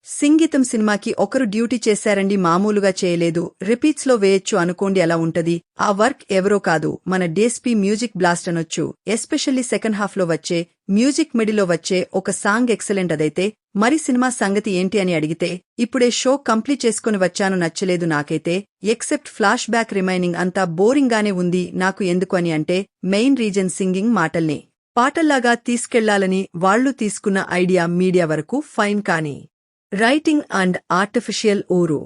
సింగీతం సినిమాకి ఒకరు డ్యూటీ చేశారండి, మామూలుగా చేయలేదు, రిపీట్స్ లో వేయొచ్చు అనుకోండి. అలా ఉంటది. ఆ వర్క్ ఎవరో కాదు, మన డీఎస్పీ మ్యూజిక్ బ్లాస్ట్ అనొచ్చు. ఎస్పెషల్లీ సెకండ్ హాఫ్ లో వచ్చే మ్యూజిక్ మిడిలో వచ్చే ఒక సాంగ్ ఎక్సలెంట్. అదైతే మరి సినిమా సంగతి ఏంటి అని అడిగితే, ఇప్పుడే షో కంప్లీట్ చేసుకుని వచ్చాను, నచ్చలేదు నాకైతే, ఎక్సెప్ట్ ఫ్లాష్ బ్యాక్ రిమైనింగ్ అంతా బోరింగ్ గానే ఉంది. నాకు ఎందుకు అని అంటే, మెయిన్ రీజన్ సింగింగ్. మాటల్ని పాటల్లాగా తీసుకెళ్లాలని వాళ్లు తీసుకున్న ఐడియా మీడియా వరకు ఫైన్, కానీ రైటింగ్ అండ్ ఆర్టిఫిషియల్ ఊరు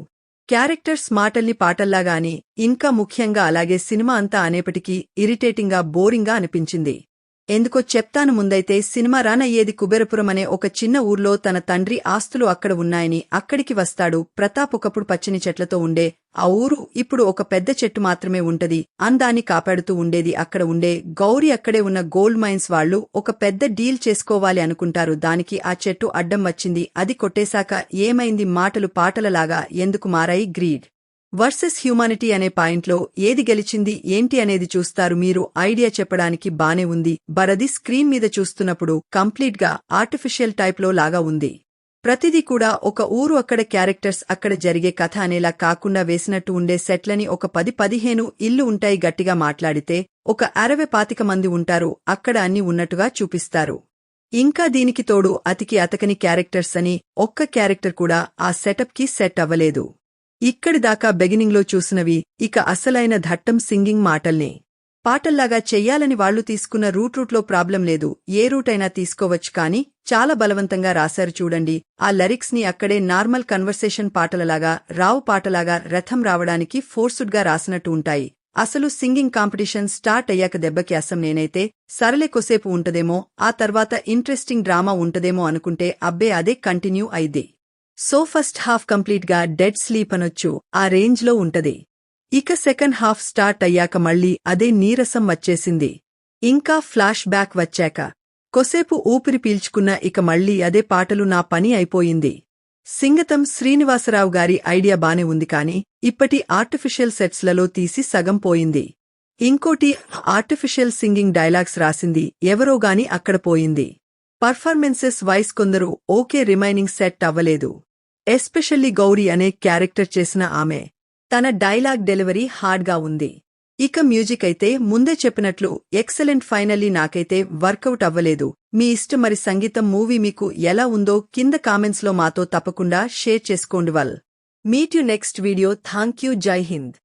క్యారెక్టర్స్ మాటల్ని పాటల్లాగాని, ఇంకా ముఖ్యంగా అలాగే సినిమా అంతా అనేపటికీ ఇరిటేటింగ్గా బోరింగ్గా అనిపించింది. ఎందుకో చెప్తాను. ముందైతే సినిమా రన్ అయ్యేది కుబేరపురం అనే ఒక చిన్న ఊర్లో. తన తండ్రి ఆస్తులు అక్కడ ఉన్నాయని అక్కడికి వస్తాడు ప్రతాప్. ఒకప్పుడు పచ్చని చెట్లతో ఉండే ఆ ఊరు ఇప్పుడు ఒక పెద్ద చెట్టు మాత్రమే ఉంటది. అందాన్ని కాపాడుతూ ఉండేది అక్కడ ఉండే గౌరీ. అక్కడే ఉన్న గోల్డ్ మైన్స్ వాళ్లు ఒక పెద్ద డీల్ చేసుకోవాలి అనుకుంటారు. దానికి ఆ చెట్టు అడ్డం వచ్చింది. అది కొట్టేశాక ఏమైంది? మాటలు పాటలలాగా ఎందుకు మారాయి? గ్రీడ్ వర్సెస్ హ్యూమానిటీ అనే పాయింట్లో ఏది గెలిచింది ఏంటి అనేది చూస్తారు మీరు. ఐడియా చెప్పడానికి బానే ఉంది, బరది స్క్రీన్ మీద చూస్తున్నప్పుడు కంప్లీట్ గా ఆర్టిఫిషియల్ టైప్లో లాగా ఉంది. ప్రతిదీ కూడా ఒక ఊరు, అక్కడ క్యారెక్టర్స్, అక్కడ జరిగే కథ అనేలా కాకుండా వేసినట్టు ఉండే సెట్లని. ఒక 10-15 ఇల్లు ఉంటాయి. గట్టిగా మాట్లాడితే ఒక 60-25 మంది ఉంటారు. అక్కడ అన్ని ఉన్నట్టుగా చూపిస్తారు. ఇంకా దీనికి తోడు అతకని క్యారెక్టర్స్ అని ఒక్క క్యారెక్టర్ కూడా ఆ సెటప్ కి సెట్ అవ్వలేదు. ఇక్కడిదాకా బిగినింగ్లో చూసినవి. ఇక అసలైన ధట్టం సింగింగ్. మాటల్ని పాటల్లాగా చెయ్యాలని వాళ్లు తీసుకున్న రూట్లో ప్రాబ్లం లేదు, ఏ రూటైనా తీసుకోవచ్చు, కానీ చాలా బలవంతంగా రాశారు చూడండి. ఆ లిరిక్స్ ని అక్కడే నార్మల్ కన్వర్సేషన్ పాటలలాగా రావు. పాటలాగా రథం రావడానికి ఫోర్సుడ్గా రాసినట్టు ఉంటాయి. అసలు సింగింగ్ కాంపిటీషన్ స్టార్ట్ అయ్యాక దెబ్బకి అసం నేనైతే సరళే కొసేపు ఉంటదేమో, ఆ తర్వాత ఇంట్రెస్టింగ్ డ్రామా ఉంటదేమో అనుకుంటే అబ్బే అదే కంటిన్యూ అయింది. సో ఫస్ట్ హాఫ్ కంప్లీట్ గా డెడ్ స్లీప్ అనొచ్చు, ఆ రేంజ్ లో ఉంటది. ఇక సెకండ్ హాఫ్ స్టార్ట్ అయ్యాక మళ్లీ అదే నీరసం వచ్చేసింది. ఇంకా ఫ్లాష్ బ్యాక్ వచ్చాక కొసేపు ఊపిరి పీల్చుకున్న ఇక మళ్లీ అదే పాటలు. నా పని అయిపోయింది. సింగతం శ్రీనివాసరావు గారి ఐడియా బానే ఉంది, కానీ ఇప్పటి ఆర్టిఫిషియల్ సెట్స్లలో తీసి సగం పోయింది. ఇంకోటి, ఆర్టిఫిషియల్ సింగింగ్ డైలాగ్స్ రాసింది ఎవరోగాని అక్కడ పోయింది. పర్ఫార్మెన్సెస్ వైస్ కొందరు ఓకే, రిమైనింగ్ సెట్ అవ్వలేదు. ఎస్పెషల్లీ గౌరీ అనే క్యారెక్టర్ చేసిన ఆమె. తన డైలాగ్ డెలివరీ హార్డ్గా ఉంది. ఇక మ్యూజిక్ అయితే ముందే చెప్పినట్లు ఎక్సలెంట్. ఫైనల్లీ నాకైతే వర్కౌట్ అవ్వలేదు. మీ ఇష్టం. మరి సంగీతం మూవీ మీకు ఎలా ఉందో కింద కామెంట్స్లో మాతో తప్పకుండా షేర్ చేసుకోండి. Meet you next video. Thank you. జై హింద్.